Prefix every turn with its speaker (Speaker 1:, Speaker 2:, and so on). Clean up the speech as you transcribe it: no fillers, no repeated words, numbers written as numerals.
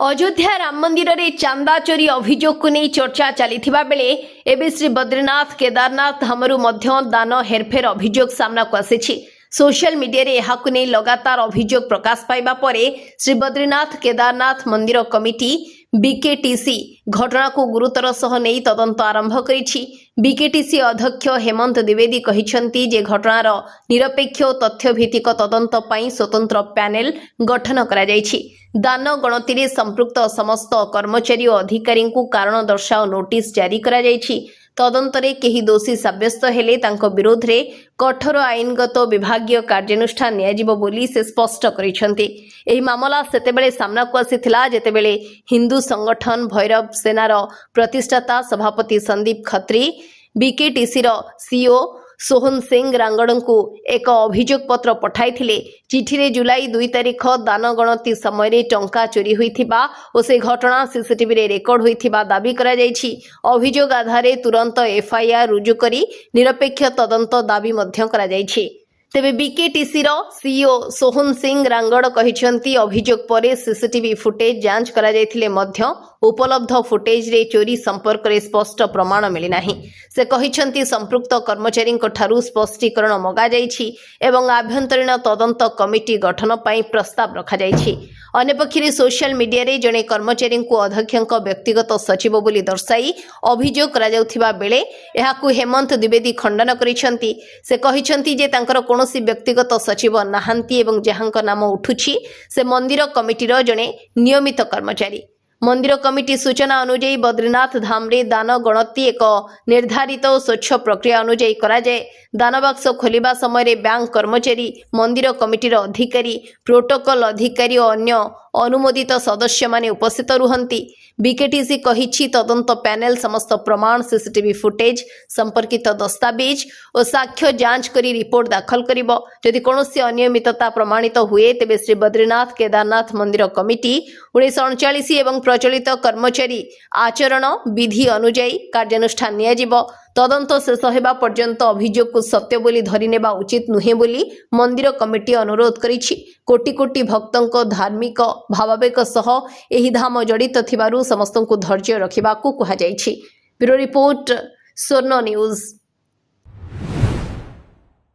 Speaker 1: अयोध्या राम मंदिर रे चांदा चोरी अभियोग को नहीं चर्चा चली बेले एबे श्री बद्रीनाथ केदारनाथ धामरू मध्य दान हेरफेर अभियोग सामना को आसी। सोशल मीडिया रे एहाकु नहीं लगातार अभियोग प्रकाश पाइबा परे श्री बद्रीनाथ केदारनाथ मंदिर कमिटी बीकेटीसी घटना को गुरुतर सह नहीं तदंत आरंभ करिछि। बीकेटीसी अध्यक्ष हेमंत द्विवेदी कहिसंती जे घटनार निरपेक्ष और तथ्यभित्तिक तदंत पई स्वतंत्र पैनल गठन करा जायछि। दान गणति रे संपृक्त समस्त कर्मचारी और अधिकारी को कारण दर्शाओ नोटिस जारी करा जायछि। तदंतरे केही दोषी साब्यस्त हेले तांको विरोध रे कठोर आईनगत विभागीय कार्यानुष्ठान नियाजिबो बोली से स्पष्ट करिसंती। एही मामला सेतेबेले सामना को आसीथिला जेतेबेले हिंदू संगठन भैरव सेनार प्रतिष्ठाता सभापति संदीप खत्री बीकेटीसी रो सीओ सोहन सिंह रांगड़ को एक अभियोग पत्र पठाई। चिठी रे जुलाई 2 तारिख दान गणति समय टंका चोरी होइथिबा और से घटना सीसीटीवी रे रेकर्ड होइथिबा दाबी करा जायछि। अभियोग आधारे तुरंत एफआईआर रुजु करी निरपेक्ष तदंत दाबी मध्य करा जायछि। तेबे बीकेटीसी रो सीईओ सोहन सिंह रांगड़ कहिसंती अभियोग परे सीसीटीवी फुटेज जांच करा जायथिले मध्य उपलब्ध फुटेज रे चोरी संपर्क रे स्पष्ट प्रमाण मिली नाही। से कहिसंती संपृक्त कर्मचारी ठारू स्पष्टीकरण मगा जायछि एवं आभ्यंतरीण तदंत कमिटी गठन पई प्रस्ताव रखा जायछि। अन्यपक्षे सोशल मीडिया रे जने कर्मचारी को अध्यक्षक व्यक्तिगत सचिव बोली दर्शाई अभियोग करा जाउथिबा बेले एहाकु हेमंत द्विवेदी खंडन करिसंती। से कहिसंती जे तांकर कोनोसी व्यक्तिगत सचिव नाहांती एवं जहांक नाम उठुछि से मंदिर कमिटीर जने नियमित कर्मचारी। मंदिर कमिटी सूचना अनुଯାयी बद्रीनाथ धाम रे दान गणति एक निर्धारित और स्वच्छ प्रक्रिया अनुଯାयी करा जाए। दान बाक्स खोलिबा समय रे बैंक कर्मचारी मंदिर कमिटीर अधिकारी प्रोटोकॉल अधिकारी और अन्य अनुमोदित सदस्य माने उपस्थित रुहंती। बीकेटीसी कहिछि तदंत पैनल समस्त प्रमाण सीसीटीवी फुटेज संपर्कित दस्तावेज और साक्ष्य जांच करी रिपोर्ट दाखल करिबो। यदि कोनोसी अनियमितता प्रमाणित हुए तेबे श्री बद्रीनाथ केदारनाथ मंदिर कमिटी 1939 एवं प्रचलित कर्मचारी आचरण विधि अनुଯାयी कार्यानुष्ठान नियाजिबो। तदंत शेष हेबा पर्यंत अभियोग को सत्य बोली धरी नेबा उचित नुहे बोली मंदिर कमिटी अनुरोध करिछि। कोटी कोटी भक्तों धार्मिक भावावेग सह एही धाम जड़ित थिबारु समस्तଙ୍କୁ धैर्य रखिबाकू कुहा जायछि। ब्यूरो रिपोर्ट स्वर्ण न्यूज।